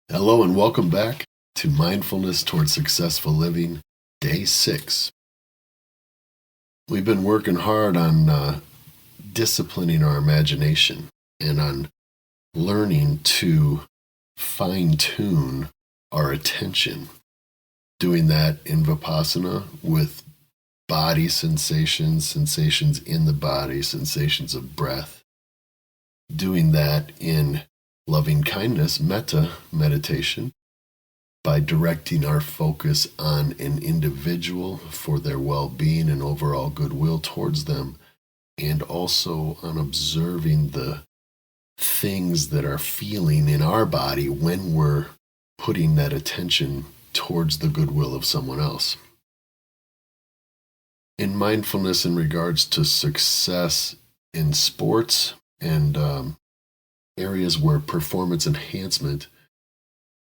Hello and welcome back to Mindfulness Towards Successful Living, Day 6. We've been working hard on disciplining our imagination and on learning to fine-tune our attention. Doing that in Vipassana with body sensations, sensations in the body, sensations of breath. Doing that in loving kindness, metta meditation, by directing our focus on an individual for their well-being and overall goodwill towards them, and also on observing the things that are feeling in our body when we're putting that attention towards the goodwill of someone else. In mindfulness in regards to success in sports and areas where performance enhancement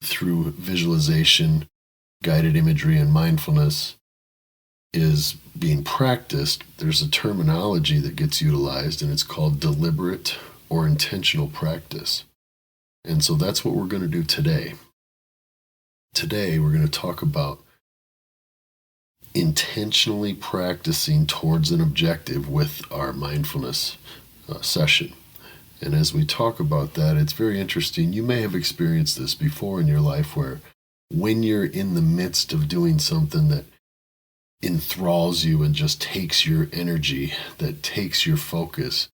through visualization, guided imagery, and mindfulness is being practiced, there's a terminology that gets utilized, and it's called deliberate or intentional practice. And so that's what we're going to do today. Today, we're going to talk about intentionally practicing towards an objective with our mindfulness session. And as we talk about that, it's very interesting. You may have experienced this before in your life where when you're in the midst of doing something that enthralls you and just takes your energy, that takes your focus,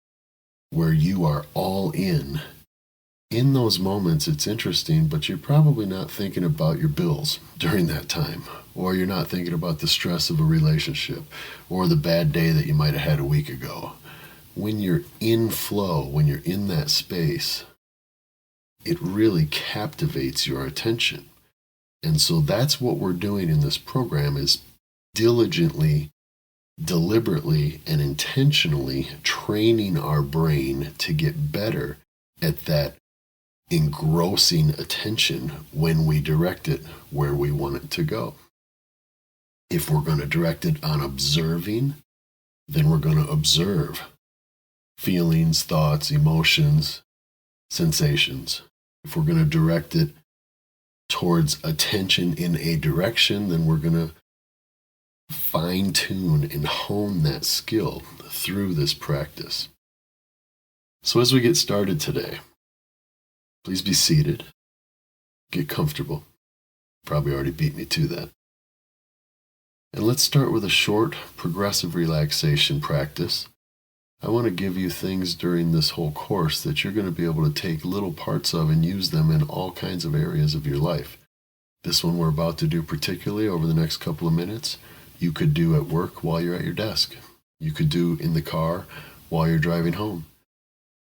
where you are all in those moments, it's interesting, but you're probably not thinking about your bills during that time, or you're not thinking about the stress of a relationship, or the bad day that you might have had a week ago. When you're in flow, when you're in that space, it really captivates your attention. And so that's what we're doing in this program, is diligently, deliberately, and intentionally training our brain to get better at that engrossing attention when we direct it where we want it to go. If we're going to direct it on observing, then we're going to observe feelings, thoughts, emotions, sensations. If we're going to direct it towards attention in a direction, then we're going to fine-tune and hone that skill through this practice. So as we get started today, please be seated, get comfortable. Probably already beat me to that. And let's start with a short, progressive relaxation practice. I want to give you things during this whole course that you're going to be able to take little parts of and use them in all kinds of areas of your life. This one we're about to do particularly over the next couple of minutes, you could do at work while you're at your desk. You could do in the car while you're driving home.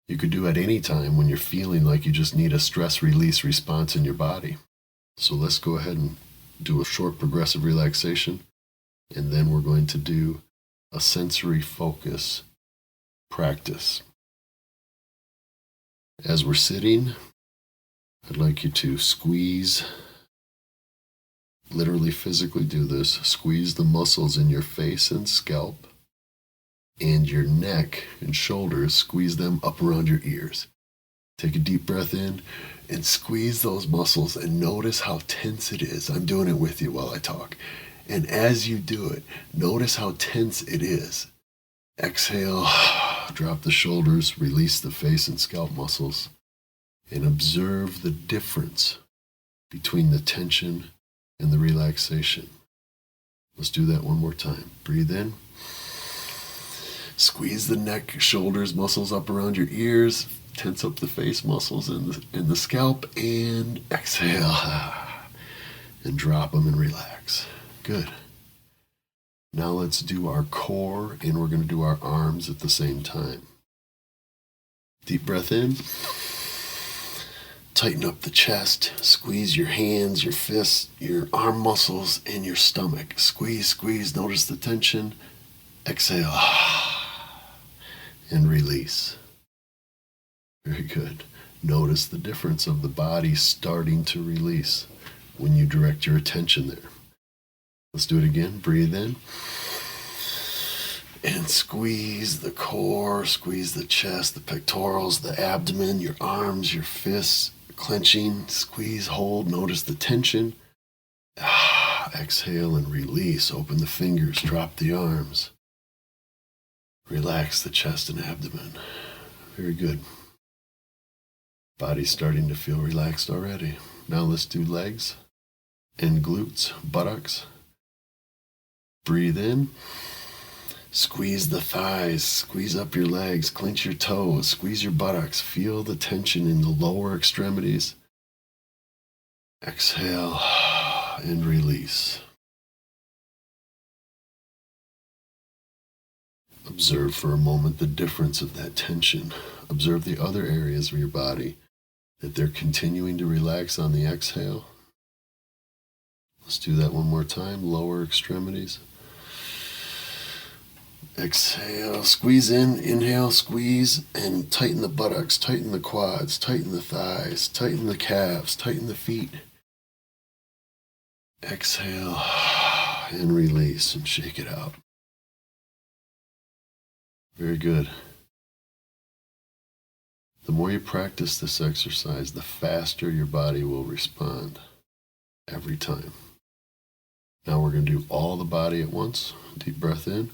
You could do at any time when you're feeling like you just need a stress release response in your body. So let's go ahead and do a short progressive relaxation, and then we're going to do a sensory focus practice. As we're sitting, I'd like you to squeeze, literally physically do this, squeeze the muscles in your face and scalp and your neck and shoulders, squeeze them up around your ears. Take a deep breath in and squeeze those muscles and notice how tense it is. I'm doing it with you while I talk. And as you do it, notice how tense it is. Exhale, drop the shoulders, release the face and scalp muscles, and observe the difference between the tension and the relaxation. Let's do that one more time. Breathe in. Squeeze the neck, shoulders, muscles up around your ears. Tense up the face muscles and the scalp. And exhale. And drop them and relax. Good. Now let's do our core, and we're going to do our arms at the same time. Deep breath in. Tighten up the chest. Squeeze your hands, your fists, your arm muscles, and your stomach. Squeeze, squeeze. Notice the tension. Exhale. And release. Very good. Notice the difference of the body starting to release when you direct your attention there. Let's do it again. Breathe in. And squeeze the core, squeeze the chest, the pectorals, the abdomen, your arms, your fists, Clenching, squeeze, hold, notice the tension. Exhale and release. Open the fingers, drop the arms. Relax the chest and abdomen. Very good. Body's starting to feel relaxed already. Now let's do legs and glutes, buttocks. Breathe in. Squeeze the thighs, squeeze up your legs, clench your toes, squeeze your buttocks. Feel the tension in the lower extremities. Exhale and release. Observe for a moment the difference of that tension. Observe the other areas of your body, that they're continuing to relax on the exhale. Let's do that one more time. Lower extremities. Exhale, squeeze in, inhale, squeeze, and tighten the buttocks, tighten the quads, tighten the thighs, tighten the calves, tighten the feet. Exhale and release and shake it out. Very good. The more you practice this exercise, the faster your body will respond every time. Now we're going to do all the body at once. Deep breath in.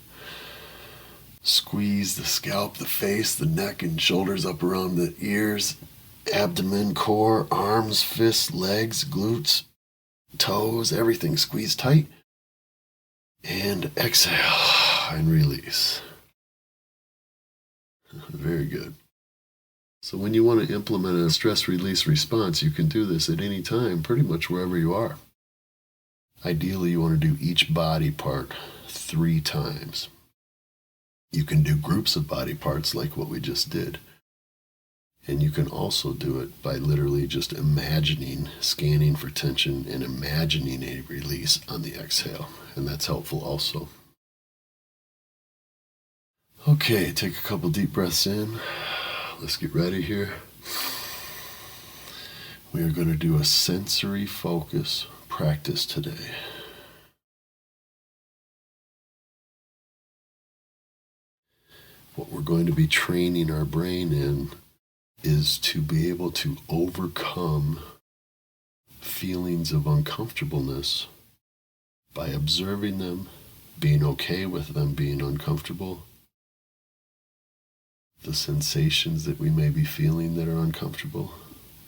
Squeeze the scalp, the face, the neck and shoulders up around the ears, abdomen, core, arms, fists, legs, glutes, toes, everything. Squeeze tight. And exhale and release. Very good. So when you want to implement a stress release response, you can do this at any time, pretty much wherever you are. Ideally, you want to do each body part 3 times. You can do groups of body parts like what we just did. And you can also do it by literally just imagining, scanning for tension and imagining a release on the exhale. And that's helpful also. Okay, take a couple deep breaths in. Let's get ready here. We are going to do a sensory focus practice today. What we're going to be training our brain in is to be able to overcome feelings of uncomfortableness by observing them, being okay with them being uncomfortable, the sensations that we may be feeling that are uncomfortable.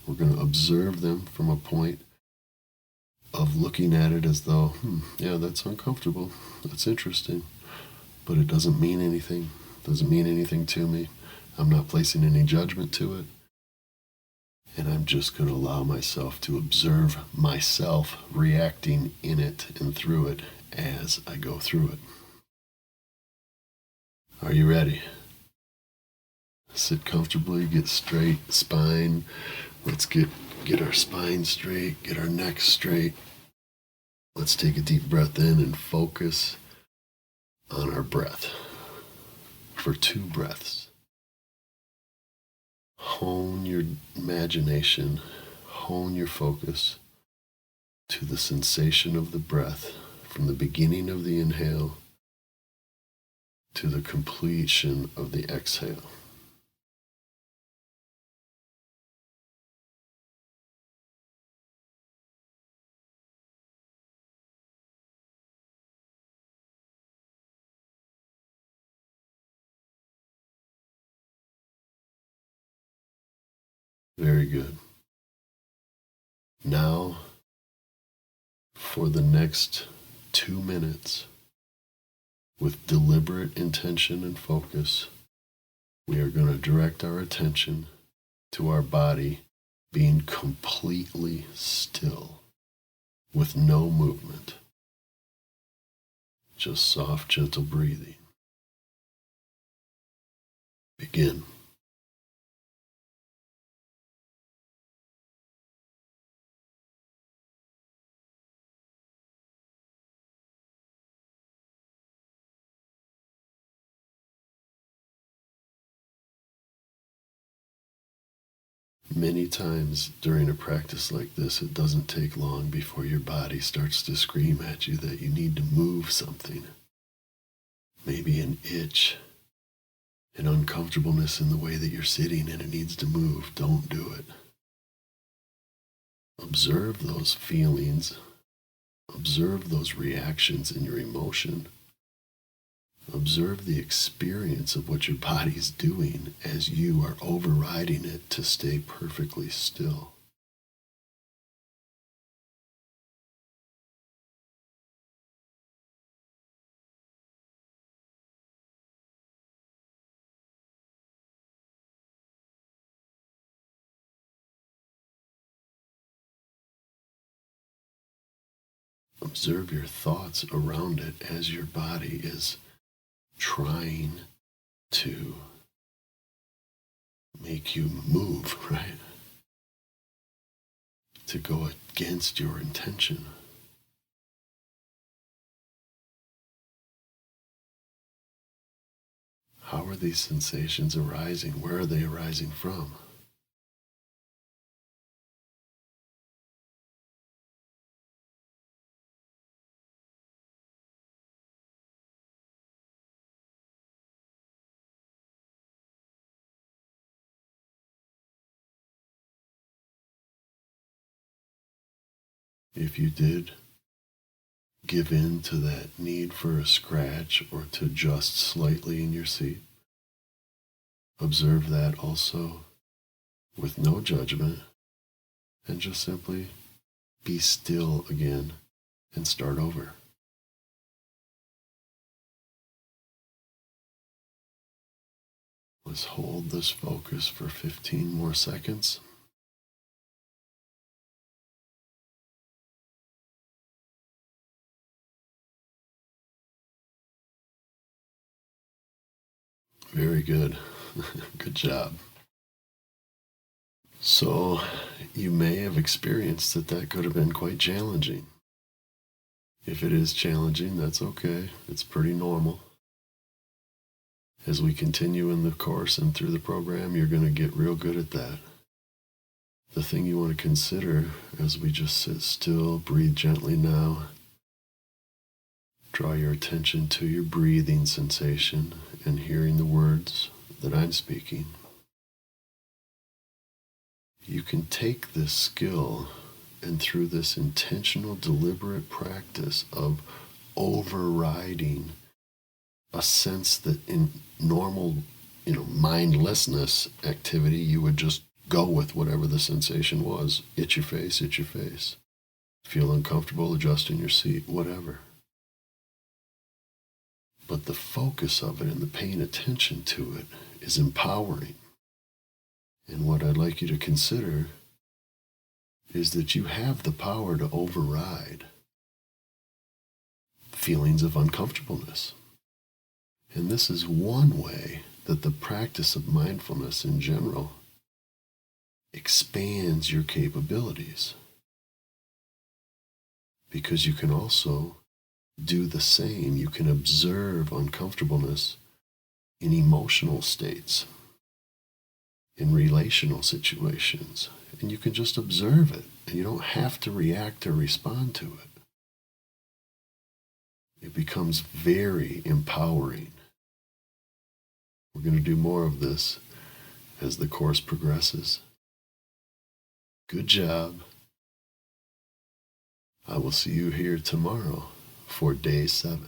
We're going to observe them from a point of looking at it as though, yeah, that's uncomfortable, that's interesting, but it doesn't mean anything. Doesn't mean anything to me. I'm not placing any judgment to it. And I'm just going to allow myself to observe myself reacting in it and through it as I go through it. Are you ready? Sit comfortably, get straight spine. Let's get our spine straight, get our neck straight. Let's take a deep breath in and focus on our breath. For 2 breaths. Hone your imagination, hone your focus to the sensation of the breath from the beginning of the inhale to the completion of the exhale. Very good. Now, for the next 2 minutes, with deliberate intention and focus, we are going to direct our attention to our body being completely still, with no movement. Just soft, gentle breathing. Begin. Many times during a practice like this, it doesn't take long before your body starts to scream at you that you need to move something. Maybe an itch, an uncomfortableness in the way that you're sitting and it needs to move. Don't do it. Observe those feelings. Observe those reactions in your emotion. Observe the experience of what your body's doing as you are overriding it to stay perfectly still. Observe your thoughts around it as your body is trying to make you move, right? To go against your intention. How are these sensations arising? Where are they arising from? If you did give in to that need for a scratch or to adjust slightly in your seat, observe that also with no judgment and just simply be still again and start over. Let's hold this focus for 15 more seconds. Very good. Good job. So, you may have experienced that could have been quite challenging. If it is challenging, that's okay. It's pretty normal. As we continue in the course and through the program, you're going to get real good at that. The thing you want to consider as we just sit still, breathe gently now, draw your attention to your breathing sensation and hearing the words that I'm speaking. You can take this skill and through this intentional, deliberate practice of overriding a sense that in normal, mindlessness activity, you would just go with whatever the sensation was. Itch your face, itch your face. Feel uncomfortable, adjust in your seat, whatever. But the focus of it and the paying attention to it is empowering. And what I'd like you to consider is that you have the power to override feelings of uncomfortableness. And this is one way that the practice of mindfulness in general expands your capabilities. Because you can also do the same. You can observe uncomfortableness in emotional states, in relational situations, and you can just observe it, and you don't have to react or respond to it. It becomes very empowering. We're going to do more of this as the course progresses. Good job. I will see you here tomorrow for day 7.